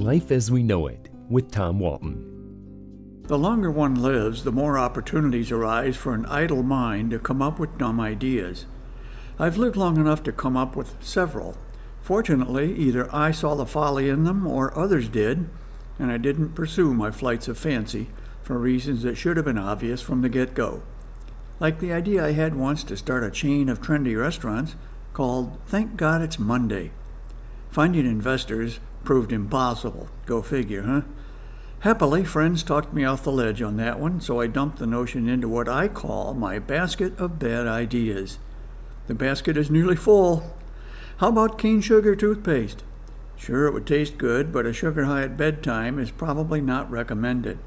Life as We Know It with Tom Walton. The longer one lives, the more opportunities arise for an idle mind to come up with dumb ideas. I've lived long enough to come up with several. Fortunately, either I saw the folly in them or others did, and I didn't pursue my flights of fancy for reasons that should have been obvious from the get-go. Like the idea I had once to start a chain of trendy restaurants called Thank God It's Monday. Finding investors proved impossible. Go figure, huh? Happily, friends talked me off the ledge on that one, so I dumped the notion into what I call my basket of bad ideas. The basket is nearly full. How about cane sugar toothpaste? Sure, it would taste good, but a sugar high at bedtime is probably not recommended.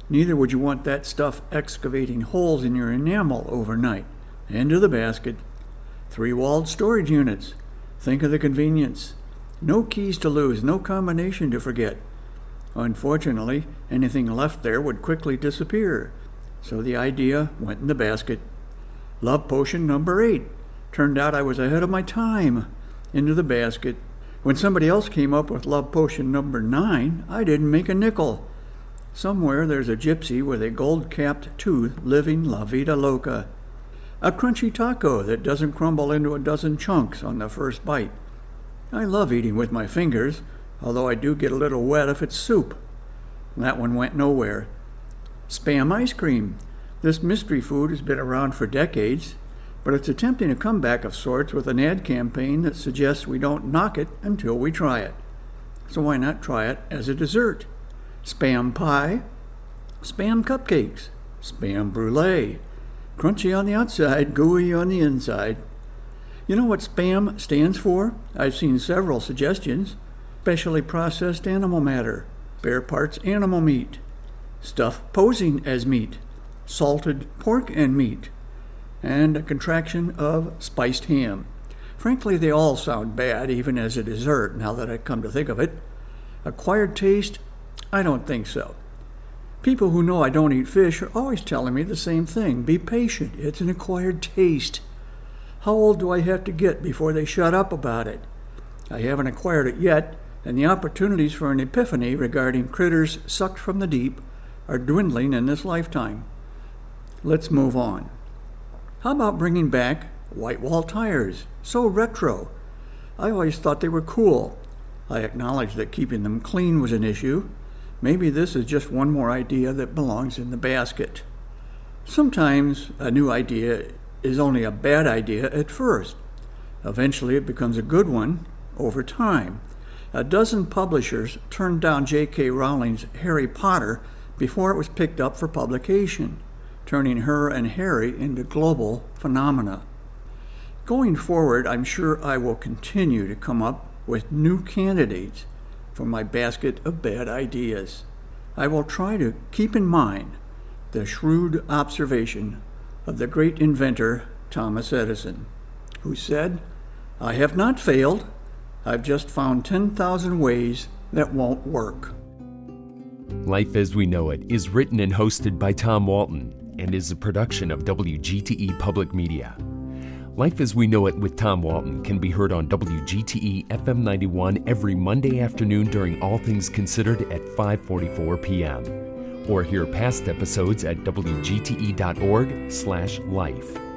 Neither would you want that stuff excavating holes in your enamel overnight. Into the basket. 3-walled storage units. Think of the convenience. No keys to lose, no combination to forget. Unfortunately, anything left there would quickly disappear, so the idea went in the basket. Love potion number 8. Turned out I was ahead of my time. Into the basket. When somebody else came up with love potion number 9, I didn't make a nickel. Somewhere there's a gypsy with a gold-capped tooth living la vida loca. A crunchy taco that doesn't crumble into a dozen chunks on the first bite. I love eating with my fingers, although I do get a little wet if it's soup. That one went nowhere. Spam ice cream. This mystery food has been around for decades, but it's attempting a comeback of sorts with an ad campaign that suggests we don't knock it until we try it. So why not try it as a dessert? Spam pie, spam cupcakes, spam brulee. Crunchy on the outside, gooey on the inside. You know what SPAM stands for? I've seen several suggestions. Specially processed animal matter, spare parts animal meat, stuff posing as meat, salted pork and meat, and a contraction of spiced ham. Frankly, they all sound bad, even as a dessert, now that I come to think of it. Acquired taste? I don't think so. People who know I don't eat fish are always telling me the same thing. Be patient, it's an acquired taste. How old do I have to get before they shut up about it? I haven't acquired it yet, and the opportunities for an epiphany regarding critters sucked from the deep are dwindling in this lifetime. Let's move on. How about bringing back white wall tires? So retro. I always thought they were cool. I acknowledge that keeping them clean was an issue. Maybe this is just one more idea that belongs in the basket. Sometimes a new idea is only a bad idea at first. Eventually it becomes a good one over time. A dozen publishers turned down J.K. Rowling's Harry Potter before it was picked up for publication, turning her and Harry into global phenomena. Going forward, I'm sure I will continue to come up with new candidates for my basket of bad ideas. I will try to keep in mind the shrewd observation of the great inventor Thomas Edison, who said, "I have not failed, I've just found 10,000 ways that won't work." Life as We Know It is written and hosted by Tom Walton and is a production of WGTE Public Media. Life as We Know It with Tom Walton can be heard on WGTE FM 91 every Monday afternoon during All Things Considered at 5:44 p.m. or hear past episodes at wgte.org/life.